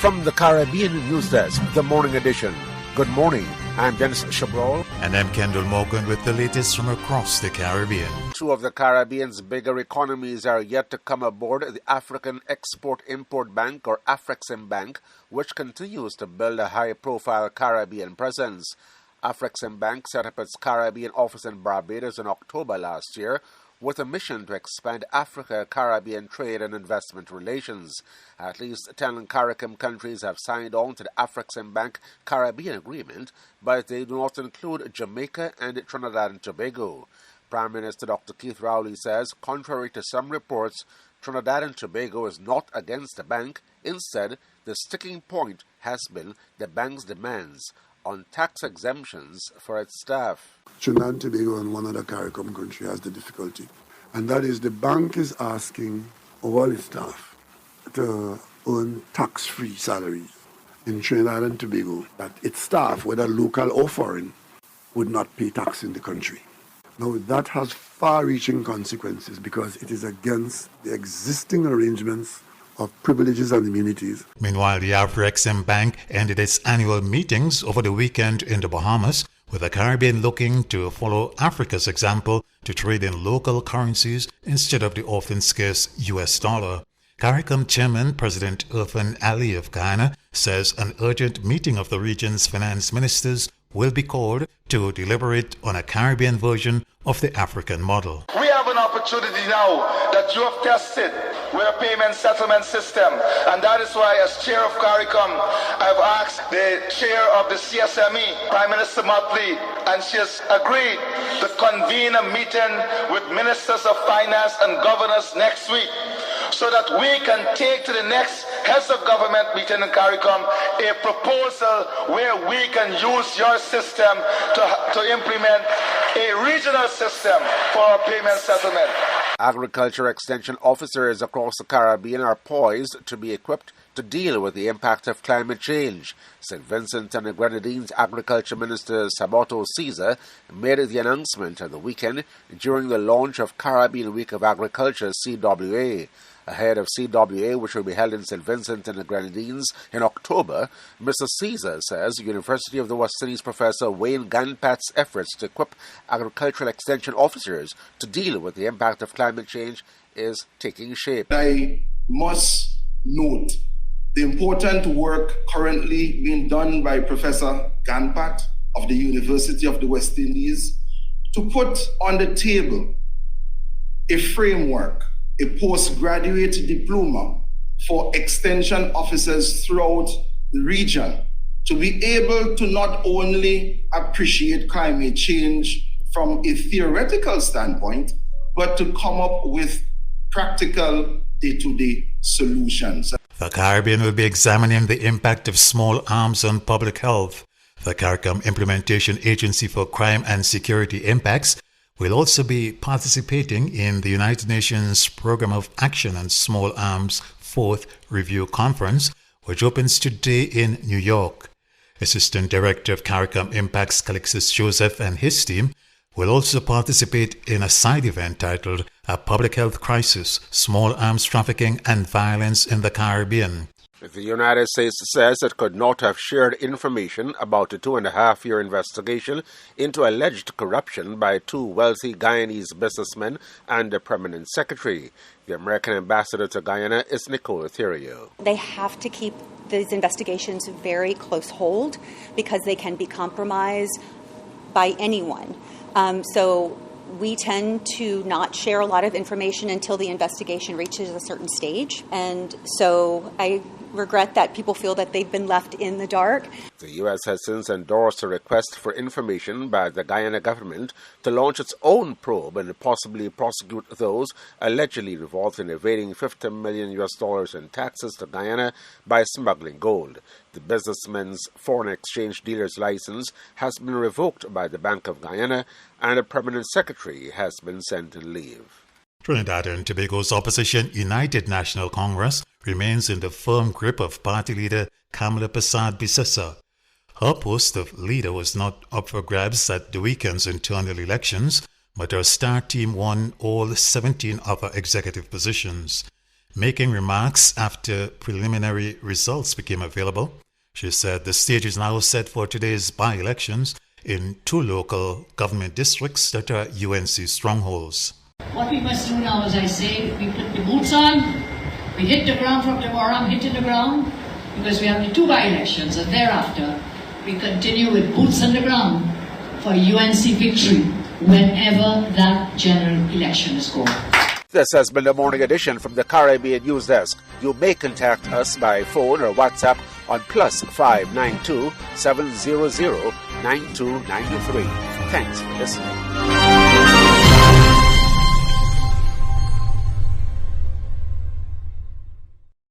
From the Caribbean News Desk, the morning edition. Good morning. I'm Denis Chabrol. And I'm Kendol Morgan with the latest from across the Caribbean. Two of the Caribbean's bigger economies are yet to come aboard the African Export-Import Bank, or Afreximbank, which continues to build a high-profile Caribbean presence. Afreximbank set up its Caribbean office in Barbados in October last year, with a mission to expand Africa-Caribbean trade and investment relations. At least 10 CARICOM countries have signed on to the Afreximbank Caribbean Agreement, but they do not include Jamaica and Trinidad and Tobago. Prime Minister Dr. Keith Rowley says, contrary to some reports, Trinidad and Tobago is not against the bank. Instead, the sticking point has been the bank's demands on tax exemptions for its staff. Trinidad and Tobago and one other CARICOM country has the difficulty. And that is the bank is asking all its staff to earn tax-free salaries in Trinidad and Tobago, that its staff, whether local or foreign, would not pay tax in the country. Now, that has far-reaching consequences because it is against the existing arrangements of privileges and immunities. Meanwhile, the Afreximbank ended its annual meetings over the weekend in the Bahamas, with the Caribbean looking to follow Africa's example to trade in local currencies instead of the often scarce US dollar. CARICOM Chairman President Irfan Ali of Guyana says an urgent meeting of the region's finance ministers will be called to deliberate on a Caribbean version of the African model. We have an opportunity now that you have tested with a payment settlement system, and that is why, as chair of CARICOM, I've asked the chair of the CSME, Prime Minister Motley, and she has agreed to convene a meeting with ministers of finance and governors next week, so that we can take to the next heads of government meeting in CARICOM a proposal where we can use your system to implement a regional system for our payment settlement. Agriculture extension officers across the Caribbean are poised to be equipped to deal with the impact of climate change. St. Vincent and the Grenadines Agriculture Minister Sabato Caesar made the announcement at the weekend during the launch of Caribbean Week of Agriculture, CWA. Ahead of CWA, which will be held in St. Vincent and the Grenadines in October, Mr. Caesar says University of the West Indies Professor Wayne Ganpat's efforts to equip agricultural extension officers to deal with the impact of climate change is taking shape. I must note the important work currently being done by Professor Ganpat of the University of the West Indies to put on the table a framework, a postgraduate diploma for extension officers throughout the region to be able to not only appreciate climate change from a theoretical standpoint, but to come up with practical day-to-day solutions. The Caribbean will be examining the impact of small arms on public health. The CARICOM Implementation Agency for Crime and Security Impacts will also be participating in the United Nations Programme of Action on Small Arms 4th Review Conference, which opens today in New York. Assistant Director of CARICOM Impacts Calixtus Joseph and his team will also participate in a side event titled A Public Health Crisis, Small Arms Trafficking and Violence in the Caribbean. The United States says it could not have shared information about a 2.5-year investigation into alleged corruption by two wealthy Guyanese businessmen and a permanent secretary. The American ambassador to Guyana is Nicole Etherio. They have to keep these investigations very close hold because they can be compromised by anyone. So we tend to not share a lot of information until the investigation reaches a certain stage. And so I regret that people feel that they've been left in the dark. The U.S. has since endorsed a request for information by the Guyana government to launch its own probe and possibly prosecute those allegedly involved in evading $50 million in taxes to Guyana by smuggling gold. The businessman's foreign exchange dealer's license has been revoked by the Bank of Guyana, and a permanent secretary has been sent on leave. Trinidad and Tobago's opposition United National Congress remains in the firm grip of party leader Kamala Persad-Bissessar. Her post of leader was not up for grabs at the weekend's internal elections, but her star team won all 17 other executive positions. Making remarks after preliminary results became available, she said the stage is now set for today's by-elections in 2 local government districts that are UNC strongholds. What we must do now, as I say, we put the boots on, we hit the ground from tomorrow, I'm hitting the ground, because we have the 2 by-elections, and thereafter we continue with boots on the ground for UNC victory whenever that general election is called. This has been the morning edition from the Caribbean News Desk. You may contact us by phone or WhatsApp on +592 700 9293. Thanks for listening.